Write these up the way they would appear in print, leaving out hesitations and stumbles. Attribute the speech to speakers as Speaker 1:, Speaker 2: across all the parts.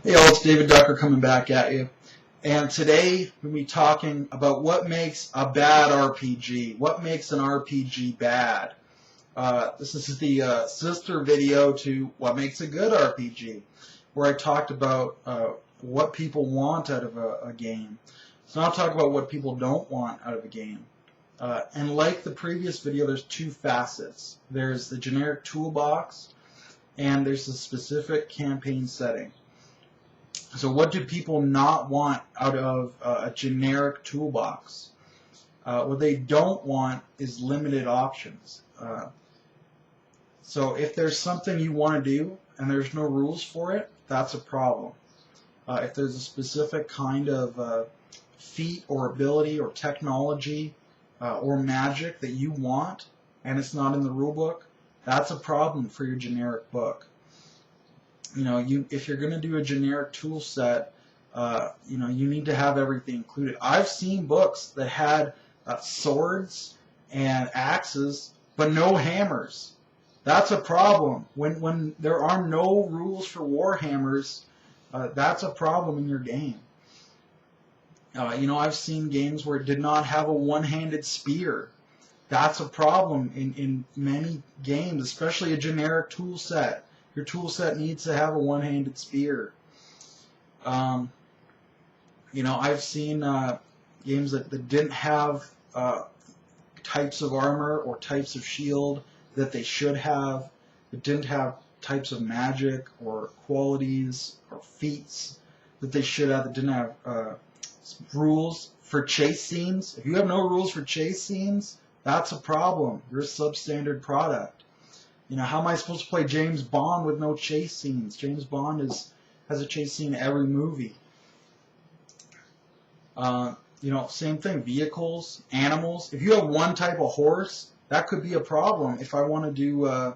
Speaker 1: Hey all, it's David Ducker coming back at you. And today we'll be talking about what makes a bad RPG. What makes an RPG bad? This is the sister video to what makes a good RPG, where I talked about what people want out of a game. So now I'll talk about what people don't want out of a game. And like the previous video, there's two facets. There's the generic toolbox, and there's the specific campaign setting. So what do people not want out of a generic toolbox? What they don't want is limited options. So if there's something you want to do and there's no rules for it, that's a problem. If there's a specific kind of feat or ability or technology or magic that you want and it's not in the rule book, that's a problem for your generic book. If you're going to do a generic tool set, you need to have everything included. I've seen books that had swords and axes, but no hammers. That's a problem. When there are no rules for warhammers, that's a problem in your game. I've seen games where it did not have a one-handed spear. That's a problem in many games, especially a generic tool set. Your tool set needs to have a one-handed spear. I've seen games that didn't have types of armor or types of shield that they should have. That didn't have types of magic or qualities or feats that they should have. That didn't have rules for chase scenes. If you have no rules for chase scenes, that's a problem. You're a substandard product. How am I supposed to play James Bond with no chase scenes? James Bond has a chase scene in every movie. Same thing, vehicles, animals. If you have one type of horse, that could be a problem. If I want to do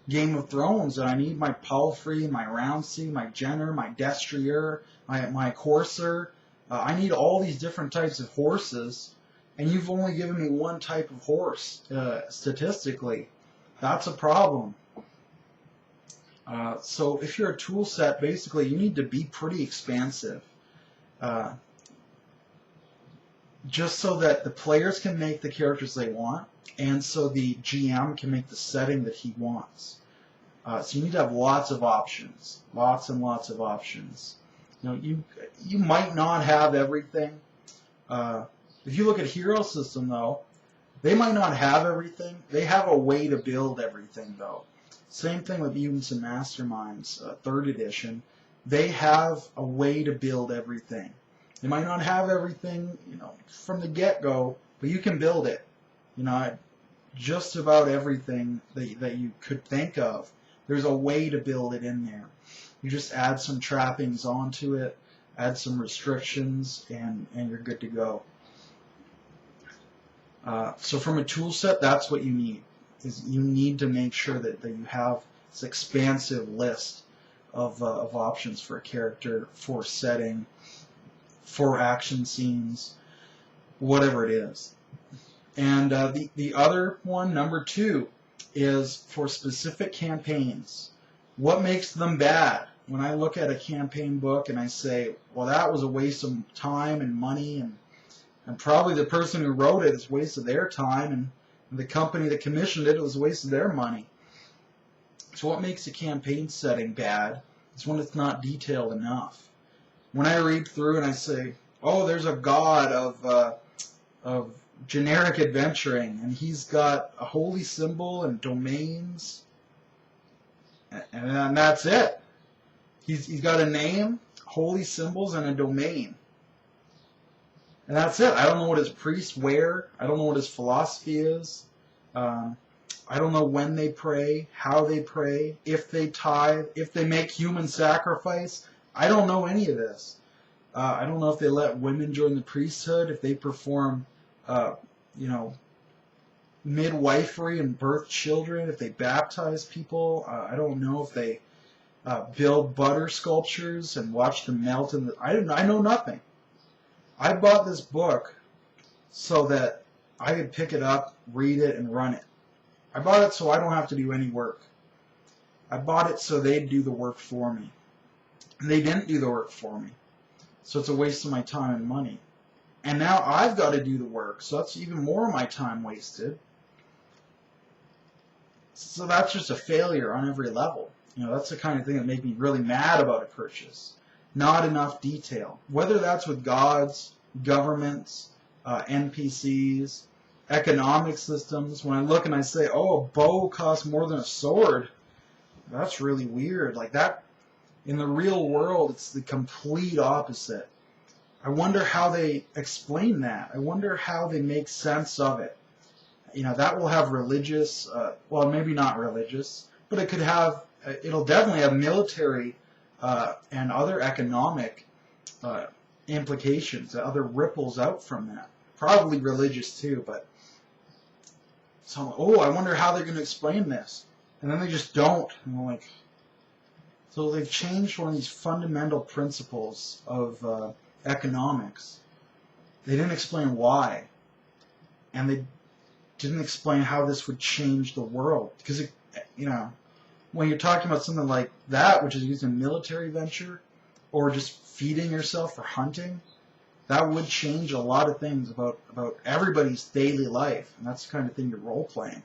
Speaker 1: Game of Thrones and I need my palfrey, my roundsea, my jenner, my destrier, my courser, I need all these different types of horses, and you've only given me one type of horse statistically. That's a problem. So if you're a tool set, basically you need to be pretty expansive. Just so that the players can make the characters they want, and so the GM can make the setting that he wants. So you need to have lots of options. Lots and lots of options. You might not have everything. If you look at Hero System, though, they might not have everything. They have a way to build everything, though. Same thing with Mutants and Masterminds, 3rd edition. They have a way to build everything. They might not have everything, from the get-go, but you can build it. Just about everything that you could think of. There's a way to build it in there. You just add some trappings onto it, add some restrictions, and you're good to go. So from a tool set, that's what you need. You need to make sure that you have this expansive list of options for a character, for setting, for action scenes, whatever it is. And the other one, number 2, is for specific campaigns. What makes them bad? When I look at a campaign book and I say, well, that was a waste of time and money, and probably the person who wrote it is wasted their time, and the company that commissioned it was wasted their money. So what makes a campaign setting bad is when it's not detailed enough. When I read through and I say, oh, there's a god of generic adventuring, and he's got a holy symbol and domains, and that's it. He's got a name, holy symbols, and a domain. And that's it. I don't know what his priests wear. I don't know what his philosophy is. I don't know when they pray, how they pray, if they tithe, if they make human sacrifice. I don't know any of this. I don't know if they let women join the priesthood, if they perform, midwifery and birth children, if they baptize people. I don't know if they build butter sculptures and watch them melt in the... I know nothing. I bought this book so that I could pick it up, read it, and run it. I bought it so I don't have to do any work. I bought it so they'd do the work for me. And they didn't do the work for me. So it's a waste of my time and money. And now I've got to do the work, so that's even more of my time wasted. So that's just a failure on every level. That's the kind of thing that made me really mad about a purchase. Not enough detail. Whether that's with gods, governments, NPCs, economic systems. When I look and I say, oh, a bow costs more than a sword, that's really weird. Like that, in the real world, it's the complete opposite. I wonder how they explain that. I wonder how they make sense of it. That will have religious, well, maybe not religious, but it could have, it'll definitely have military and other economic implications, other ripples out from that. Probably religious too, but so, oh, I wonder how they're going to explain this. And then they just don't. And we're like, so they've changed one of these fundamental principles of economics. They didn't explain why. And they didn't explain how this would change the world. Because, when you're talking about something like that, which is used in military venture, or just feeding yourself for hunting, that would change a lot of things about everybody's daily life. And that's the kind of thing you're role-playing.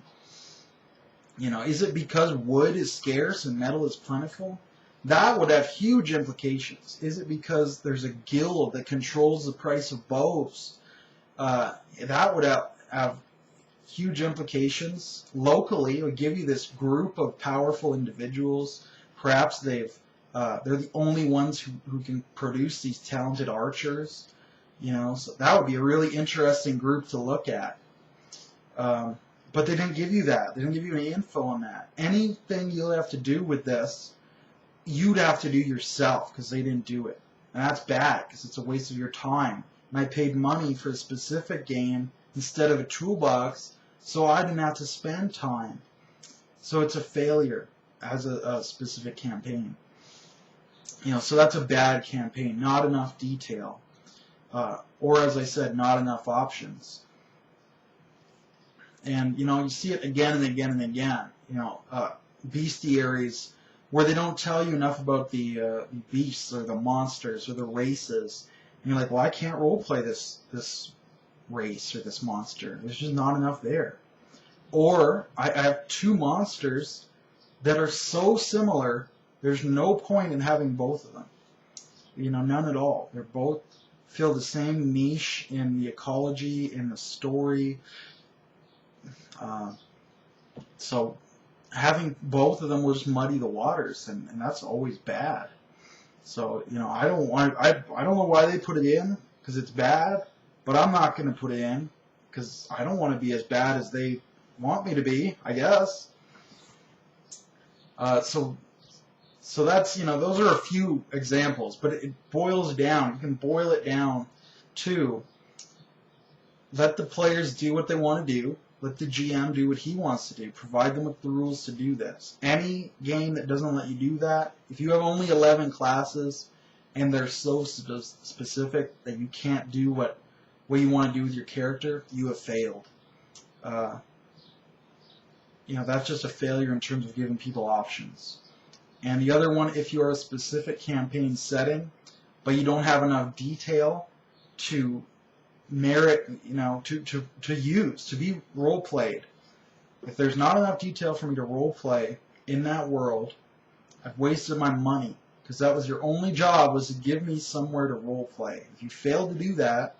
Speaker 1: Is it because wood is scarce and metal is plentiful? That would have huge implications. Is it because there's a guild that controls the price of bows? That would have huge implications. Locally, it would give you this group of powerful individuals. Perhaps they're the only ones who can produce these talented archers. So that would be a really interesting group to look at. But they didn't give you that. They didn't give you any info on that. Anything you'll have to do with this, you'd have to do yourself because they didn't do it. And that's bad because it's a waste of your time. And I paid money for a specific game instead of a toolbox, so I didn't have to spend time. So it's a failure as a specific campaign. So that's a bad campaign. Not enough detail. Or as I said, not enough options. And, you see it again and again and again. Bestiaries where they don't tell you enough about the beasts or the monsters or the races. And you're like, well, I can't roleplay this race or this monster. There's just not enough there. Or I have two monsters that are so similar, there's no point in having both of them. None at all. They're both fill the same niche in the ecology, in the story. So having both of them will just muddy the waters, and that's always bad. So I don't know why they put it in, because it's bad, but I'm not going to put it in because I don't want to be as bad as they want me to be, I guess. So that's, those are a few examples, but it boils down. You can boil it down to let the players do what they want to do. Let the GM do what he wants to do. Provide them with the rules to do this. Any game that doesn't let you do that, if you have only 11 classes and they're so specific that you can't do what you want to do with your character, you have failed. That's just a failure in terms of giving people options. And the other one, if you're a specific campaign setting, but you don't have enough detail to merit, to use, to be role-played. If there's not enough detail for me to role-play in that world, I've wasted my money, because that was your only job, was to give me somewhere to role-play. If you fail to do that,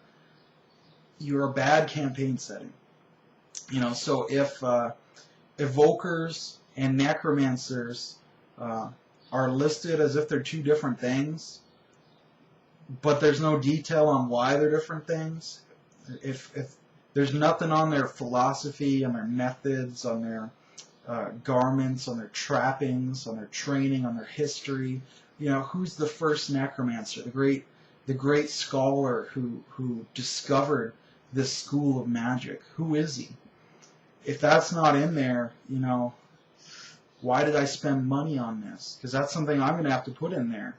Speaker 1: you're a bad campaign setting. So if evokers and necromancers are listed as if they're two different things, but there's no detail on why they're different things, if there's nothing on their philosophy, on their methods, on their garments, on their trappings, on their training, on their history, who's the first necromancer, the great scholar who discovered this school of magic? Who is he? If that's not in there, why did I spend money on this? Because that's something I'm going to have to put in there.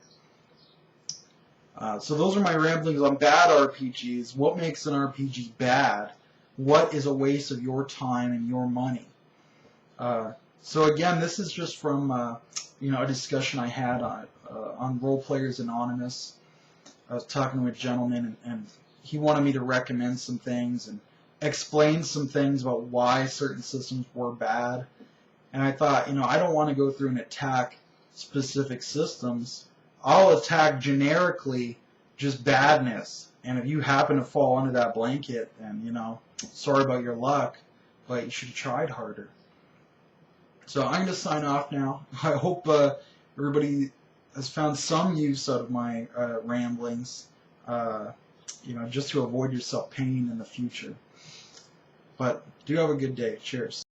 Speaker 1: So those are my ramblings on bad RPGs. What makes an RPG bad? What is a waste of your time and your money? So again, this is just from a discussion I had on Role Players Anonymous. I was talking to a gentleman, and he wanted me to recommend some things and explain some things about why certain systems were bad. And I thought, I don't want to go through and attack specific systems. I'll attack generically just badness. And if you happen to fall under that blanket, then, sorry about your luck, but you should have tried harder. So I'm going to sign off now. I hope everybody has found some use out of my ramblings, just to avoid yourself pain in the future. But do have a good day. Cheers.